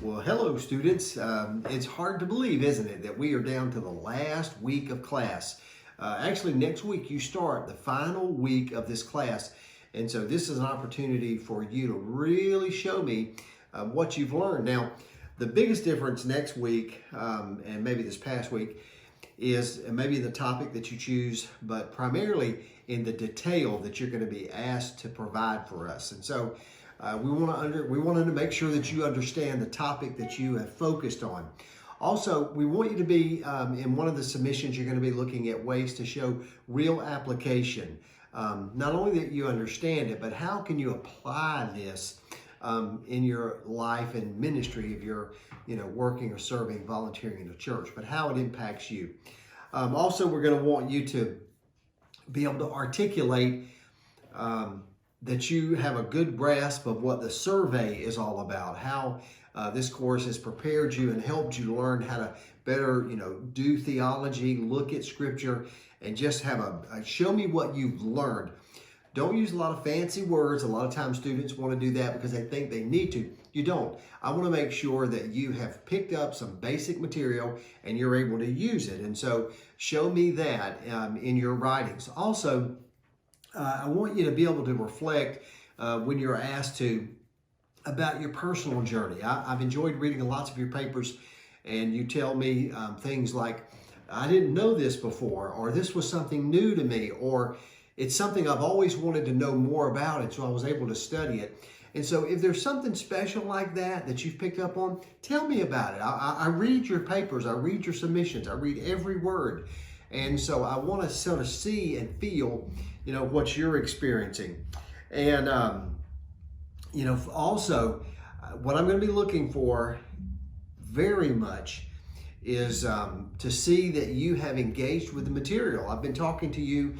Well, hello students. It's hard to believe, isn't it, that we are down to the last week of class. Actually, next week you start the final week of this class. And so this is an opportunity for you to really show me what you've learned. Now, the biggest difference next week and maybe this past week is maybe the topic that you choose, but primarily in the detail that you're going to be asked to provide for us. And so we wanted to make sure that you understand the topic that you have focused on. Also, we want you to be, in one of the submissions, you're going to be looking at ways to show real application. Not only that you understand it, but how can you apply this in your life and ministry if you're working or serving, volunteering in a church, but how it impacts you. Also, we're going to want you to be able to articulate that you have a good grasp of what the survey is all about, how this course has prepared you and helped you learn how to better, do theology, look at scripture, and just have a show me what you've learned. Don't use a lot of fancy words. A lot of times students want to do that because they think they need to. You don't. I want to make sure that you have picked up some basic material and you're able to use it. And so show me that in your writings. Also, I want you to be able to reflect when you're asked to about your personal journey. I've enjoyed reading lots of your papers, and you tell me things like, I didn't know this before, or this was something new to me, or it's something I've always wanted to know more about, and so I was able to study it. And so if there's something special like that you've picked up on, tell me about it. I read your papers, I read your submissions, I read every word. And so I want to sort of see and feel, what you're experiencing. And, also what I'm going to be looking for very much is to see that you have engaged with the material. I've been talking to you,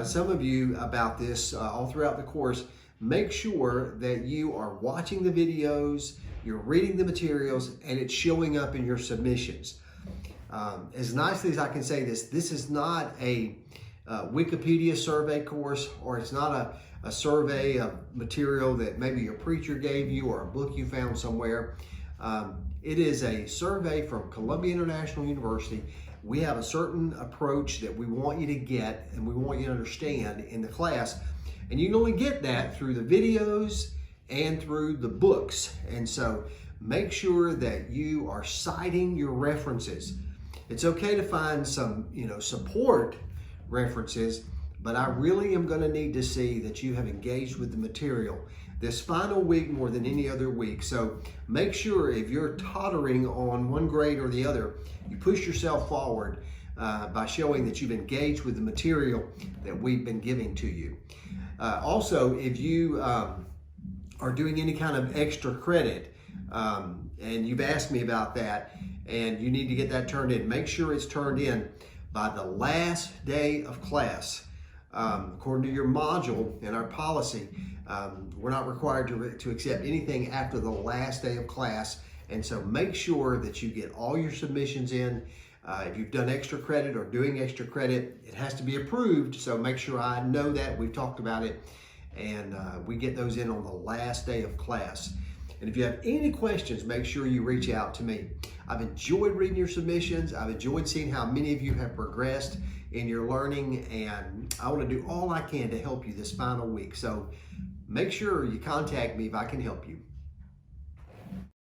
some of you, about this all throughout the course. Make sure that you are watching the videos, you're reading the materials, and it's showing up in your submissions. As nicely as I can say this is not a Wikipedia survey course, or it's not a survey of material that maybe your preacher gave you or a book you found somewhere. It is a survey from Columbia International University. We have a certain approach that we want you to get and we want you to understand in the class. And you can only get that through the videos and through the books. And so make sure that you are citing your references. It's okay to find some, support references, but I really am going to need to see that you have engaged with the material this final week more than any other week. So make sure if you're tottering on one grade or the other, you push yourself forward by showing that you've engaged with the material that we've been giving to you. Also, if you are doing any kind of extra credit, and you've asked me about that, and you need to get that turned in, make sure it's turned in by the last day of class. According to your module and our policy, we're not required to accept anything after the last day of class. And so make sure that you get all your submissions in. If you've done extra credit or doing extra credit, it has to be approved. So make sure I know that. We've talked about it. And we get those in on the last day of class. And if you have any questions, make sure you reach out to me. I've enjoyed reading your submissions. I've enjoyed seeing how many of you have progressed in your learning, and I want to do all I can to help you this final week. So make sure you contact me if I can help you.